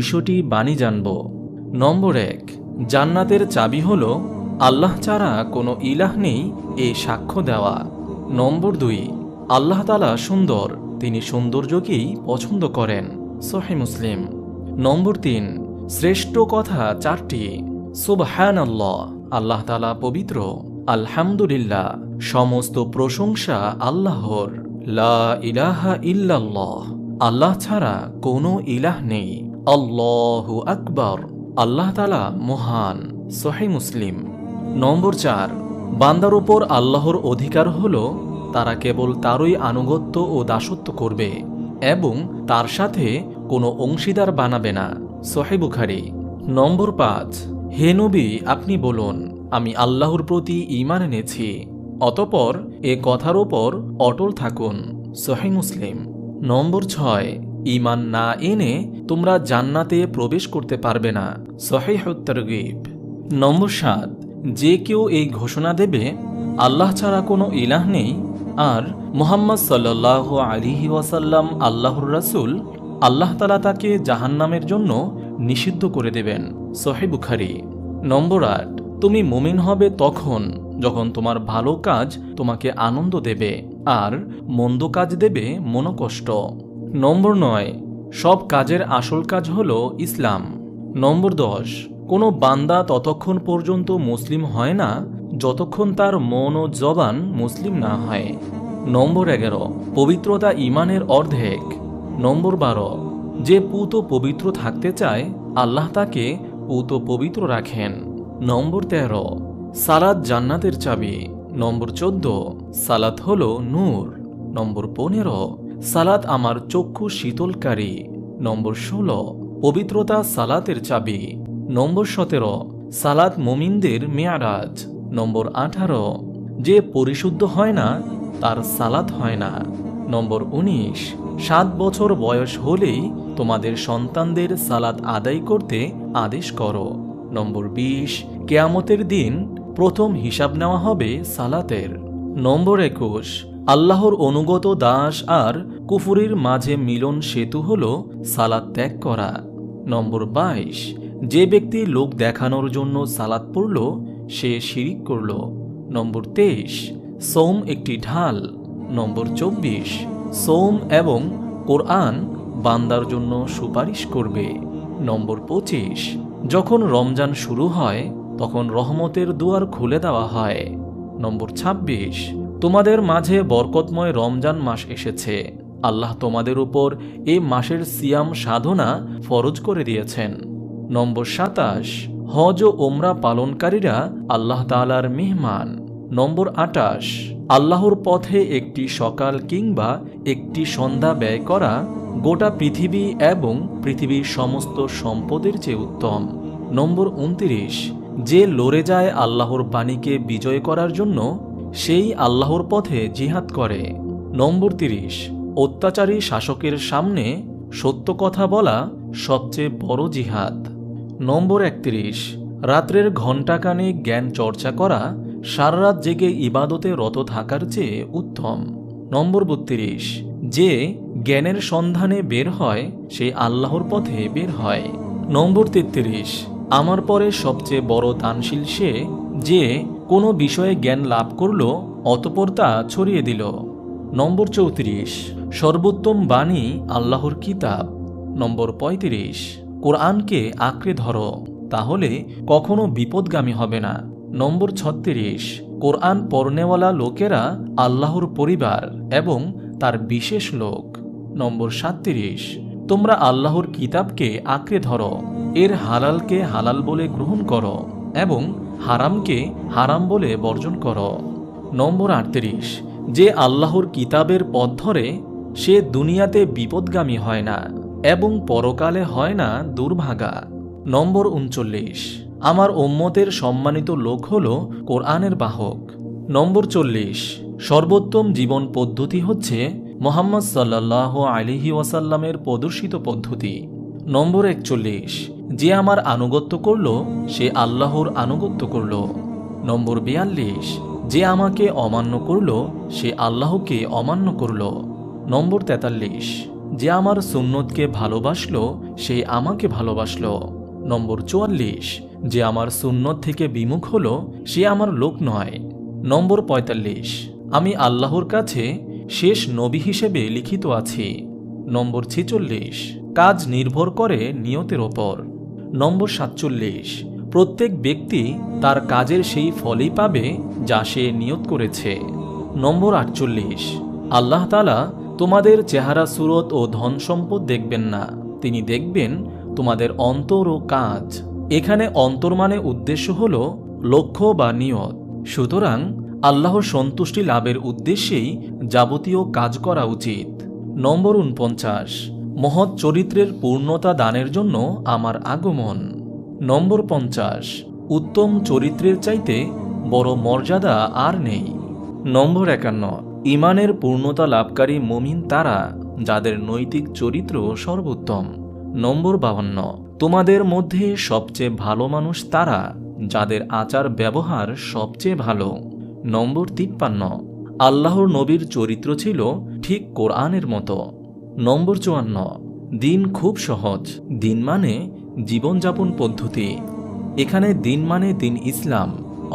200টি বাণী জানব। নম্বর 1, জান্নাতের চাবি হল আল্লাহ ছাড়া কোনো ইলাহ নেই এই সাক্ষ্য দেওয়া। নম্বর 2, আল্লাহ তাআলা সুন্দর, তিনি সৌন্দর্যকেই পছন্দ করেন। সহিহ মুসলিম। নম্বর 3, শ্রেষ্ঠ কথা 4টি। সুবহানাল্লাহ, আল্লাহ তাআলা পবিত্র। আলহামদুলিল্লাহ, সমস্ত প্রশংসা আল্লাহর। লা ইলাহা ইল্লাল্লাহ, আল্লাহ ছাড়া কোনো ইলাহ নেই। আল্লাহু আকবার, আল্লাহ তাআলা মহান। সহিহ মুসলিম। নম্বর 4, বান্দার উপর আল্লাহর অধিকার হল তারা কেবল তারই আনুগত্য ও দাসত্ব করবে এবং তার সাথে কোনো অংশীদার বানাবে না। সহিহ বুখারী। নম্বর 5, হে নবী, আপনি বলুন, আমি আল্লাহর প্রতি ঈমান এনেছি, অতঃপর এ কথার ওপর অটল থাকুন। সহিহ মুসলিম। নম্বর 6, ঈমান না এনে তোমরা জান্নাতে প্রবেশ করতে পারবে না। সহিহ তারগীব। নম্বর 7, যে কেউ এই ঘোষণা দেবে আল্লাহ ছাড়া কোনো ইলাহ নেই আর মুহাম্মদ সাল্লাল্লাহু আলাইহি ওয়াসাল্লাম আল্লাহর রাসূল, আল্লাহ তাআলা তাকে জাহান্নামের জন্য নিষিদ্ধ করে দেবেন। সহিহ বুখারী। নম্বর 8, তুমি মুমিন হবে তখন যখন তোমার ভালো কাজ তোমাকে আনন্দ দেবে আর মন্দ কাজ দেবে মনোকষ্ট। নম্বর 9, সব কাজের আসল কাজ হলো ইসলাম। নম্বর 10, কোনো বান্দা ততক্ষণ পর্যন্ত মুসলিম হয় না যতক্ষণ তার মন ও জবান মুসলিম না হয়। নম্বর 11, পবিত্রতা ঈমানের অর্ধেক। নম্বর 12, যে পুত পবিত্র থাকতে চায় আল্লাহ তাকে পুত পবিত্র রাখেন। নম্বর 13, সালাত জান্নাতের চাবি। নম্বর 14, সালাত হলো নূর। নম্বর 15, সালাত আমার চক্ষু শীতলকারী। নম্বর 16, পবিত্রতা সালাতের চাবি। নম্বর 17, সালাত মুমিনদের মেয়ারাজ। নম্বর 18, যে পরিশুদ্ধ হয় না তার সালাত হয় না। নম্বর 19, 7 বছর বয়স হলেই তোমাদের সন্তানদের সালাত আদায় করতে আদেশ করো। নম্বর 20, কিয়ামতের দিন প্রথম হিসাব নেওয়া হবে সালাতের। নম্বর 21, আল্লাহর অনুগত দাস আর কুফরির মাঝে মিলন সেতু হল সালাত ত্যাগ করা। নম্বর 22, যে ব্যক্তি লোক দেখানোর জন্য সালাত পড়ল সে শিরিক করল। নম্বর 23, সৌম একটি ঢাল। নম্বর 24, সৌম এবং কোরআন বান্দার জন্য সুপারিশ করবে। নম্বর 25, যখন রমজান শুরু হয় তখন রহমতের দুয়ার খুলে দেওয়া হয়। নম্বর 26, তোমাদের মাঝে বরকতময় রমজান মাস এসেছে, আল্লাহ তোমাদের উপর এই মাসের সিয়াম সাধনা ফরজ করে দিয়েছেন। নম্বর 27, হজ ও ওমরা পালনকারীরা আল্লাহ তাআলার মেহমান। নম্বর 28, আল্লাহর পথে একটি সকাল কিংবা একটি সন্ধ্যা ব্যয় করা গোটা পৃথিবী এবং পৃথিবীর সমস্ত সম্পদের চেয়ে উত্তম। নম্বর 29, যে লড়ে যায় আল্লাহর বাণীকে বিজয় করার জন্য সেই আল্লাহর পথে জিহাদ করে। নম্বর 30, অত্যাচারী শাসকের সামনে সত্য কথা বলা সবচেয়ে বড় জিহাদ। নম্বর 31, রাত্রের ঘণ্টাখানেক জ্ঞান চর্চা করা সারারাত জেগে ইবাদতে রত থাকার চেয়ে উত্তম। নম্বর 32, যে জ্ঞানের সন্ধানে বের হয় সে আল্লাহর পথে বের হয়। নম্বর 33, আমার পরে সবচেয়ে বড় দানশীল সে যে কোনো বিষয়ে জ্ঞান লাভ করল অতঃপর তা ছড়িয়ে দিল। নম্বর 34, সর্বোত্তম বাণী আল্লাহর কিতাব। নম্বর 35, কোরআনকে আঁকড়ে ধরো, তাহলে কখনো বিপদগামী হবে না। নম্বর 36, কোরআন পড়নেওয়ালা লোকেরা আল্লাহর পরিবার এবং তার বিশেষ লোক। নম্বর 37, তোমরা আল্লাহর কিতাবকে আঁকড়ে ধরো, এর হালালকে হালাল বলে গ্রহণ করো এবং হারামকে হারাম বলে বর্জন করো। নম্বর 38, যে আল্লাহর কিতাবের পথ ধরে সে দুনিয়াতে বিপদগামী হয় না এবং পরকালে হয় না দুর্ভাগা। নম্বর 39, আমার উম্মতের সম্মানিত লোক হল কোরআনের বাহক। নম্বর 40, সর্বোত্তম জীবন পদ্ধতি হচ্ছে মুহাম্মদ সাল্লাল্লাহু আলাইহি ওয়াসাল্লামের প্রদর্শিত পদ্ধতি। নম্বর 41, যে আমার আনুগত্য করল সে আল্লাহর আনুগত্য করল। নম্বর 42, যে আমাকে অমান্য করল সে আল্লাহকে অমান্য করল। নম্বর 43, যে আমার সুন্নতকে ভালোবাসলো সে আমাকে ভালোবাসলো। নম্বর 44, যে আমার সুন্নত থেকে বিমুখ হলো সে আমার লোক নয়। নম্বর 45, আমি আল্লাহর কাছে শেষ নবী হিসেবে লিখিত আছি। নম্বর 46, কাজ নির্ভর করে নিয়তের ওপর। নম্বর 47, প্রত্যেক ব্যক্তি তার কাজের সেই ফলই পাবে যা সে নিয়ত করেছে। নম্বর 48, আল্লাহ তাআলা তোমাদের চেহারা সুরত ও ধন সম্পদ দেখবেন না, তিনি দেখবেন তোমাদের অন্তর ও কাজ। এখানে অন্তর মানে উদ্দেশ্য হল লক্ষ্য বা নিয়ত। সুতরাং আল্লাহর সন্তুষ্টি লাভের উদ্দেশ্যেই যাবতীয় কাজ করা উচিত। নম্বর 49, মহৎ চরিত্রের পূর্ণতা দানের জন্য আমার আগমন। নম্বর 50, উত্তম চরিত্রের চাইতে বড় মর্যাদা আর নেই। নম্বর 51, ঈমানের পূর্ণতা লাভকারী মুমিন তারা যাদের নৈতিক চরিত্র সর্বোত্তম। নম্বর 52, তোমাদের মধ্যে সবচেয়ে ভালো মানুষ তারা যাদের আচার ব্যবহার সবচেয়ে ভালো। নম্বর 53, আল্লাহর নবীর চরিত্র ছিল ঠিক কোরআনের মতো। নম্বর 54, দিন খুব সহজ। দিন মানে জীবনযাপন পদ্ধতি। এখানে দিন মানে দিন ইসলাম,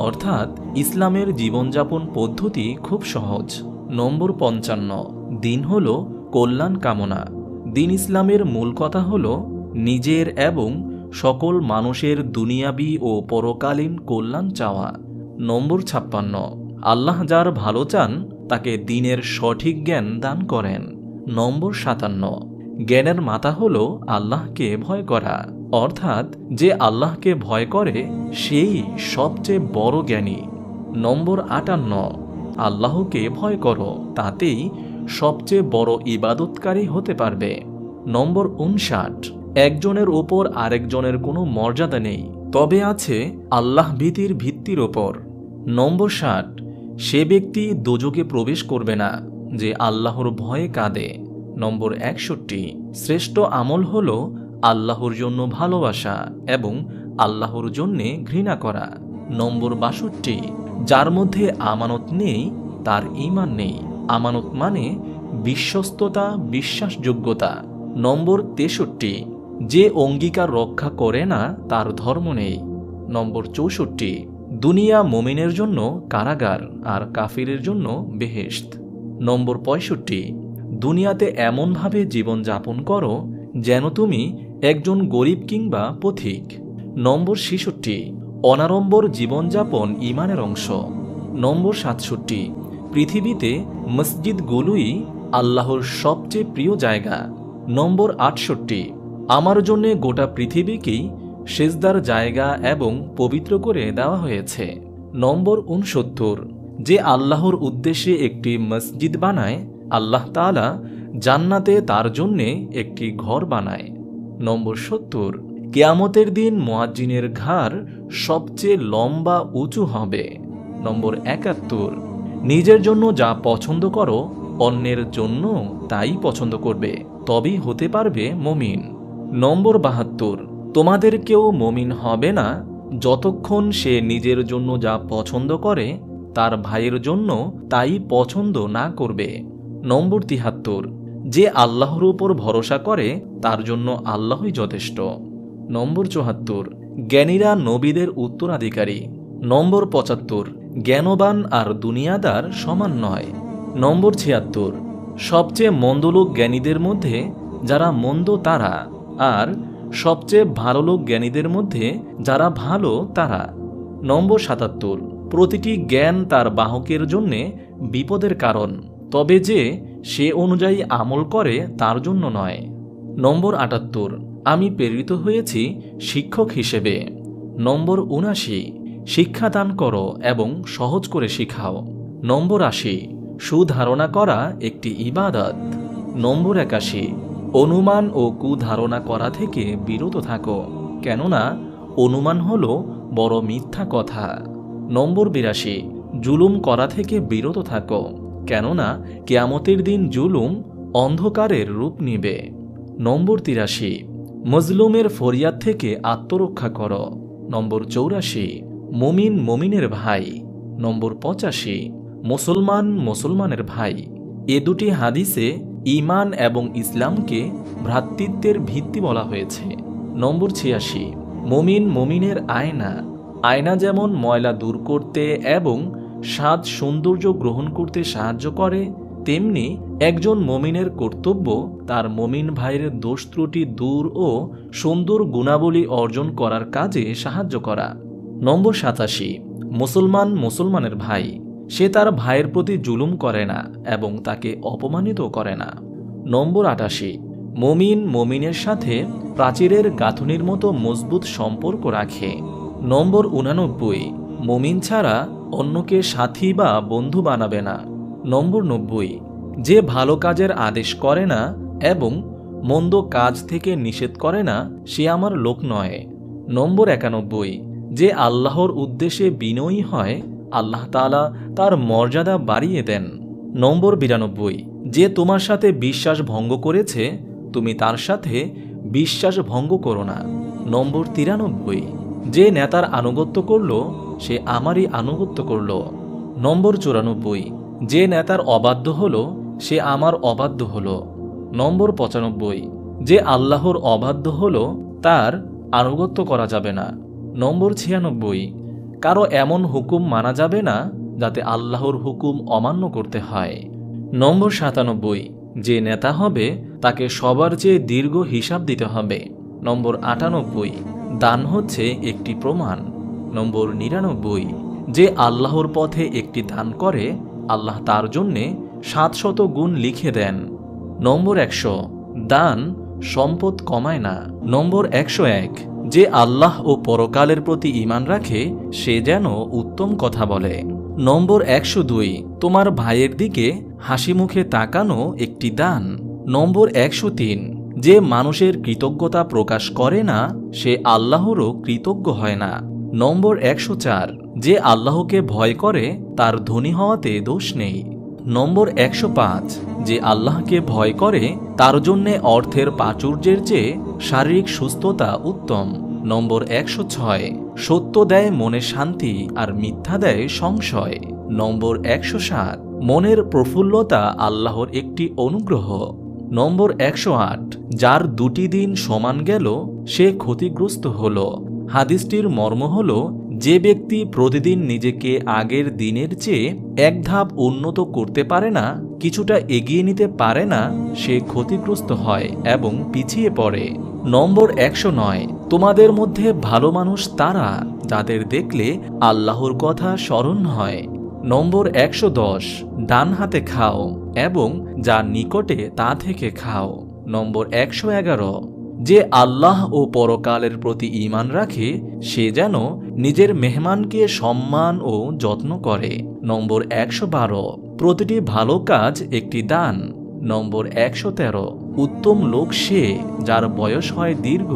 অর্থাৎ ইসলামের জীবনযাপন পদ্ধতি খুব সহজ। নম্বর 55, দিন হল কল্যাণ কামনা। দিন ইসলামের মূল কথা হল নিজের এবং সকল মানুষের দুনিয়াবি ও পরকালীন কল্যাণ চাওয়া। নম্বর 56, আল্লাহ যার ভালো চান তাকে দিনের সঠিক জ্ঞান দান করেন। নম্বর 57, জ্ঞানের মাথা হল আল্লাহকে ভয় করা, অর্থাৎ যে আল্লাহকে ভয় করে সেই সবচেয়ে বড় জ্ঞানী। নম্বর 58, আল্লাহকে ভয় করো, তাতেই সবচেয়ে বড় ইবাদতকারী হতে পারবে। নম্বর 59, একজনের ওপর আরেকজনের কোনো মর্যাদা নেই, তবে আছে আল্লাহ ভীতির ভিত্তির ওপর। নম্বর 60, সে ব্যক্তি দোজখে প্রবেশ করবে না যে আল্লাহর ভয়ে কাঁদে। নম্বর 61, শ্রেষ্ঠ আমল হল আল্লাহর জন্য ভালোবাসা এবং আল্লাহর জন্যে ঘৃণা করা। নম্বর 62, যার মধ্যে আমানত নেই তার ঈমান নেই। আমানত মানে বিশ্বস্ততা, বিশ্বাসযোগ্যতা। নম্বর 63, যে অঙ্গীকার রক্ষা করে না তার ধর্ম নেই। নম্বর 64, দুনিয়া মুমিনের জন্য কারাগার আর কাফিরের জন্য বেহেশত। নম্বর 65, দুনিয়াতে এমনভাবে জীবন যাপন করো যেন তুমি একজন গরিব কিংবা পথিক। নম্বর 66, অনাড়ম্বর জীবনযাপন ঈমানের অংশ। নম্বর 67, পৃথিবীতে মসজিদগুলোই আল্লাহর সবচেয়ে প্রিয় জায়গা। নম্বর 68, আমার জন্য গোটা পৃথিবীকেই সেজদার জায়গা এবং পবিত্র করে দেওয়া হয়েছে। নম্বর 69, যে আল্লাহর উদ্দেশ্যে একটি মসজিদ বানায় আল্লাহ তাআলা জান্নাতে তার জন্যে একটি ঘর বানায়। নম্বর 70, কিয়ামতের দিন মুয়াজ্জিনের ঘাড় সবচেয়ে লম্বা উঁচু হবে। নম্বর 71, নিজের জন্য যা পছন্দ করো অন্যের জন্য তাই পছন্দ করবে, তবেই হতে পারবে মুমিন। নম্বর 72, তোমাদের কেউ মুমিন হবে না যতক্ষণ সে নিজের জন্য যা পছন্দ করে তার ভাইয়ের জন্য তাই পছন্দ না করবে। নম্বর 73, যে আল্লাহর উপর ভরসা করে তার জন্য আল্লাহই যথেষ্ট। নম্বর 74, জ্ঞানীরা নবীদের উত্তরাধিকারী। নম্বর 75, জ্ঞানবান আর দুনিয়াদার সমান নয়। নম্বর 76, সবচেয়ে মন্দ লোক জ্ঞানীদের মধ্যে যারা মন্দ তারা, আর সবচেয়ে ভালো লোক জ্ঞানীদের মধ্যে যারা ভালো তারা। নম্বর 77, প্রতিটি জ্ঞান তার বাহকের জন্যে বিপদের কারণ, তবে যে সে অনুযায়ী আমল করে তার জন্য নয়। নম্বর 78, আমি প্রেরিত হয়েছি শিক্ষক হিসেবে। নম্বর 79, শিক্ষাদান করো এবং সহজ করে শিখাও। নম্বর 80, সুধারণা করা একটি ইবাদত। নম্বর 81, অনুমান ও কুধারণা করা থেকে বিরত থাকো, কেননা অনুমান হলো বড় মিথ্যা কথা। নম্বর 82, জুলুম করা থেকে বিরত থাকো, কেননা কিয়ামতের দিন জুলুম অন্ধকারের রূপ নিবে। নম্বর 83, মজলুমের ফরিয়াদ থেকে আত্মরক্ষা করো। নম্বর 84, মুমিন মুমিনের ভাই। নম্বর 85, মুসলমান মুসলমানের ভাই। এ দুটি হাদিসে ঈমান এবং ইসলামকে ভ্রাতৃত্বের ভিত্তি বলা হয়েছে। নম্বর 86, মুমিন মুমিনের আয়না। আয়না যেমন ময়লা দূর করতে এবং স্বাদ সৌন্দর্য গ্রহণ করতে সাহায্য করে, তেমনি একজন মুমিনের কর্তব্য তার মুমিন ভাইয়ের দোষ ত্রুটি দূর ও সুন্দর গুণাবলী অর্জন করার কাজে সাহায্য করা। নম্বর 87, মুসলমান মুসলমানের ভাই। সে তার ভাইয়ের প্রতি জুলুম করে না এবং তাকে অপমানিত করে না। নম্বর 88, মুমিন মুমিনের সাথে প্রাচীরের গাঁথুনির মতো মজবুত সম্পর্ক রাখে। নম্বর 89, মুমিন ছাড়া অন্যকে সাথী বা বন্ধু বানাবে না। নম্বর 90, যে ভালো কাজের আদেশ করে না এবং মন্দ কাজ থেকে নিষেধ করে না সে আমার লোক নয়। নম্বর 91, যে আল্লাহর উদ্দেশ্যে বিনয়ী হয় আল্লাহ তাআলা তার মর্যাদা বাড়িয়ে দেন। নম্বর 92, যে তোমার সাথে বিশ্বাস ভঙ্গ করেছে তুমি তার সাথে বিশ্বাস ভঙ্গ করো না। নম্বর 93, যে নেতার আনুগত্য করল সে আমারই আনুগত্য করল। নম্বর 94, যে নেতার অবাধ্য হল সে আমার অবাধ্য হল। নম্বর 95, যে আল্লাহর অবাধ্য হল তার আনুগত্য করা যাবে না। নম্বর 96, কারো এমন হুকুম মানা যাবে না যাতে আল্লাহর হুকুম অমান্য করতে হয়। নম্বর 97, যে নেতা হবে তাকে সবার চেয়ে দীর্ঘ হিসাব দিতে হবে। নম্বর 98, দান হচ্ছে একটি প্রমাণ। নম্বর 99, যে আল্লাহর পথে একটি দান করে আল্লাহ তার জন্যে 700 গুণ লিখে দেন। নম্বর 100, দান সম্পদ কমায় না। নম্বর 101, যে আল্লাহ ও পরকালের প্রতি ঈমান রাখে সে যেন উত্তম কথা বলে। নম্বর 102, তোমার ভাইয়ের দিকে হাসি মুখে তাকানো একটি দান। নম্বর 103, যে মানুষের কৃতজ্ঞতা প্রকাশ করে না সে আল্লাহরও কৃতজ্ঞ হয় না। নম্বর 104, যে আল্লাহকে ভয় করে তার ধনী হওয়াতে দোষ নেই। নম্বর 105, যে আল্লাহকে ভয় করে তার জন্যে অর্থের প্রাচুর্যের চেয়ে শারীরিক সুস্থতা উত্তম। নম্বর 106, সত্য দেয় মনে শান্তি আর মিথ্যা দেয় সংশয়। নম্বর 107, মনের প্রফুল্লতা আল্লাহর একটি অনুগ্রহ। নম্বর 108, যার 2টি দিন সমান গেল সে ক্ষতিগ্রস্ত হল। হাদিসটির মর্ম হল, যে ব্যক্তি প্রতিদিন নিজেকে আগের দিনের চেয়ে এক ধাপ উন্নত করতে পারে না, কিছুটা এগিয়ে নিতে পারে না, সে ক্ষতিগ্রস্ত হয় এবং পিছিয়ে পড়ে। নম্বর 109, তোমাদের মধ্যে ভালো মানুষ তারা যাদের দেখলে আল্লাহর কথা স্মরণ হয়। নম্বর 110, ডান হাতে খাও এবং যা নিকটে তা থেকে খাও। নম্বর 111, যে আল্লাহ ও পরকালের প্রতি ঈমান রাখে সে যেন নিজের মেহমানকে সম্মান ও যত্ন করে। নম্বর 112, প্রতিটি ভালো কাজ একটি দান। নম্বর 113, উত্তম লোক সে যার বয়স হয় দীর্ঘ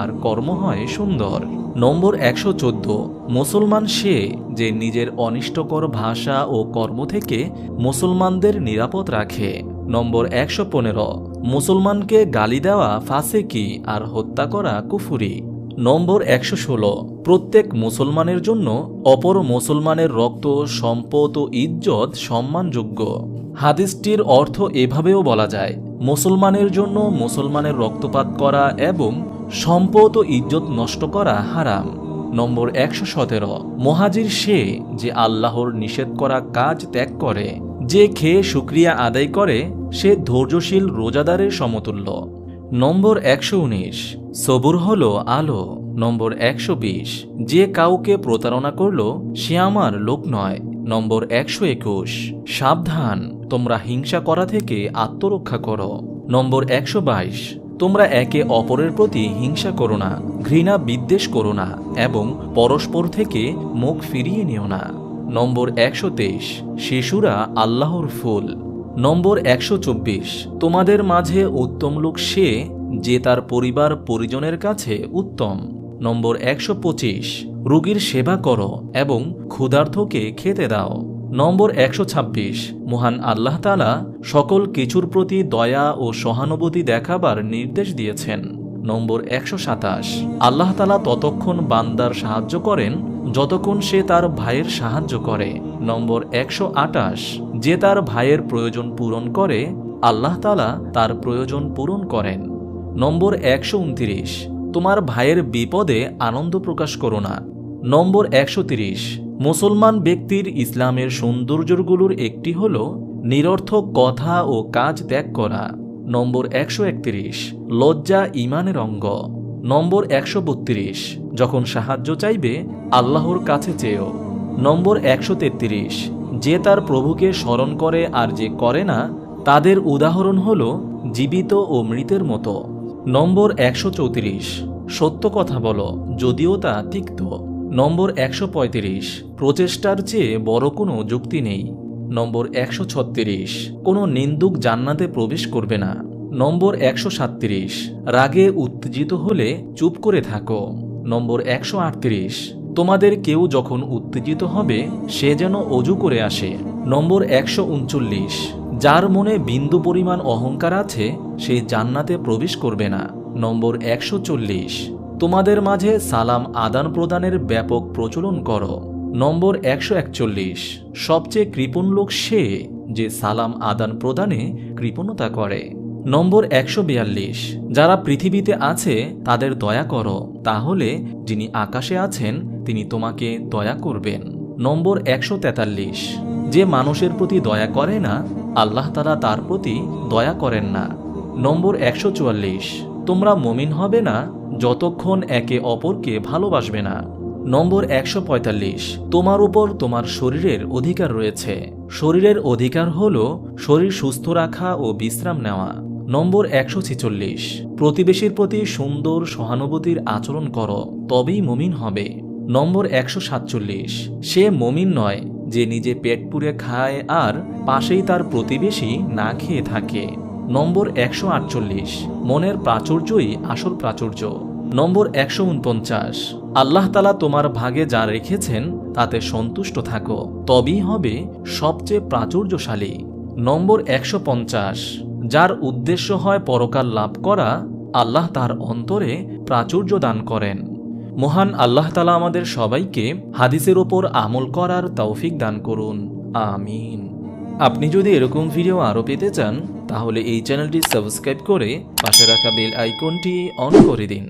আর কর্ম হয় সুন্দর। নম্বর 114, মুসলমান সে যে নিজের অনিষ্টকর ভাষা ও কর্ম থেকে মুসলমানদের নিরাপদ রাখে। নম্বর 115, মুসলমানকে গালি দেওয়া ফাসিকি আর হত্যা করা কুফরি। নম্বর 116, প্রত্যেক মুসলমানের জন্য অপর মুসলমানের রক্ত, সম্পদ ও ইজ্জত সম্মানযোগ্য। হাদিসটির অর্থ এভাবেও বলা যায়, মুসলমানের জন্য মুসলমানের রক্তপাত করা এবং সম্পদ ও ইজ্জত নষ্ট করা হারাম। নম্বর 117, মুহাজির সে যে আল্লাহর নিষেধ করা কাজ ত্যাগ করে। যে খেয়ে শুকরিয়া আদায় করে সে ধৈর্যশীল রোজাদারের সমতুল্য। নম্বর 119, সবুর হলো আলো। নম্বর 120, যে কাউকে প্রতারণা করল সে আমার লোক নয়। নম্বর 121, সাবধান, তোমরা হিংসা করা থেকে আত্মরক্ষা করো। নম্বর 122, তোমরা একে অপরের প্রতি হিংসা করো না, ঘৃণা বিদ্বেষ করো না এবং পরস্পর থেকে মুখ ফিরিয়ে নিও না। নম্বর 123, শিশুরা আল্লাহর ফুল। নম্বর 124, তোমাদের মাঝে উত্তম লোক সে যে তার পরিবার পরিজনের কাছে উত্তম। নম্বর 125, রোগীর সেবা করো এবং ক্ষুধার্তকে খেতে দাও। নম্বর 126, মহান আল্লাহ তাআলা সকল কিছুর প্রতি দয়া ও সহানুভূতি দেখাবার নির্দেশ দিয়েছেন। নম্বর 127, আল্লাহ তাআলা ততক্ষণ বান্দার সাহায্য করেন যতক্ষণ সে তার ভাইয়ের সাহায্য করে। নম্বর 128, যে তার ভাইয়ের প্রয়োজন পূরণ করে আল্লাহ তাআলা তার প্রয়োজন পূরণ করেন। নম্বর 129, তোমার ভাইয়ের বিপদে আনন্দ প্রকাশ করো না। নম্বর 130, মুসলমান ব্যক্তির ইসলামের সৌন্দর্যগুলোর একটি হল নিরর্থক কথা ও কাজ ত্যাগ করা। নম্বর 131, লজ্জা ঈমানের অঙ্গ। নম্বর 132, যখন সাহায্য চাইবে আল্লাহর কাছে চেয়েও। নম্বর 133, যে তার প্রভুকে স্মরণ করে আর যে করে না, তাদের উদাহরণ হল জীবিত ও মৃতের মতো। নম্বর 134, সত্য কথা বলো যদিও তা তিক্ত। নম্বর 135, প্রচেষ্টার চেয়ে বড় কোনো যুক্তি নেই। নম্বর 136, কোনো নিন্দুক জান্নাতে প্রবেশ করবে না। নম্বর 137, রাগে উত্তেজিত হলে চুপ করে থাকো। নম্বর 138, তোমাদের কেউ যখন উত্তেজিত হবে সে যেন অজু করে আসে। নম্বর 139, যার মনে বিন্দু পরিমাণ অহংকার আছে সে জান্নাতে প্রবেশ করবে না। নম্বর 140, তোমাদের মাঝে সালাম আদান প্রদানের ব্যাপক প্রচলন করো। নম্বর 141, সবচেয়ে কৃপণ লোক সে যে সালাম আদান প্রদানে কৃপণতা করে। নম্বর 142, যারা পৃথিবীতে আছে তাদের দয়া করো, তাহলে যিনি আকাশে আছেন তিনি তোমাকে দয়া করবেন। নম্বর 143, যে মানুষের প্রতি দয়া করে না আল্লাহ তাআলা তার প্রতি দয়া করেন না। নম্বর 144, তোমরা মুমিন হবে না যতক্ষণ একে অপরকে ভালোবাসবে না। নম্বর 145, তোমার উপর তোমার শরীরের অধিকার রয়েছে। শরীরের অধিকার হল শরীর সুস্থ রাখা ও বিশ্রাম নেওয়া। নম্বর 146, প্রতিবেশীর প্রতি সুন্দর সহানুভূতির আচরণ করো, তবেই মুমিন হবে। নম্বর 147, সে মুমিন নয় যে নিজে পেট পুড়ে খায় আর পাশেই তার প্রতিবেশী না খেয়ে থাকে। নম্বর 148, মনের প্রাচুর্যই আসল প্রাচুর্য। নম্বর 149, আল্লাহ তাআলা তোমার ভাগে যা রেখেছেন তাতে সন্তুষ্ট থাকো, তবেই হবে সবচেয়ে প্রাচুর্যশালী। নম্বর 150, যার উদ্দেশ্য হয় পরকাল লাভ করা আল্লাহ তার অন্তরে প্রাচুর্য দান করেন। মহান আল্লাহ তাআলা আমাদের সবাইকে হাদিসের ওপর আমল করার তৌফিক দান করুন, আমিন। আপনি যদি এরকম ভিডিও আরও পেতে চান তাহলে এই চ্যানেলটি সাবস্ক্রাইব করে পাশে রাখা বেল আইকনটি অন করে দিন।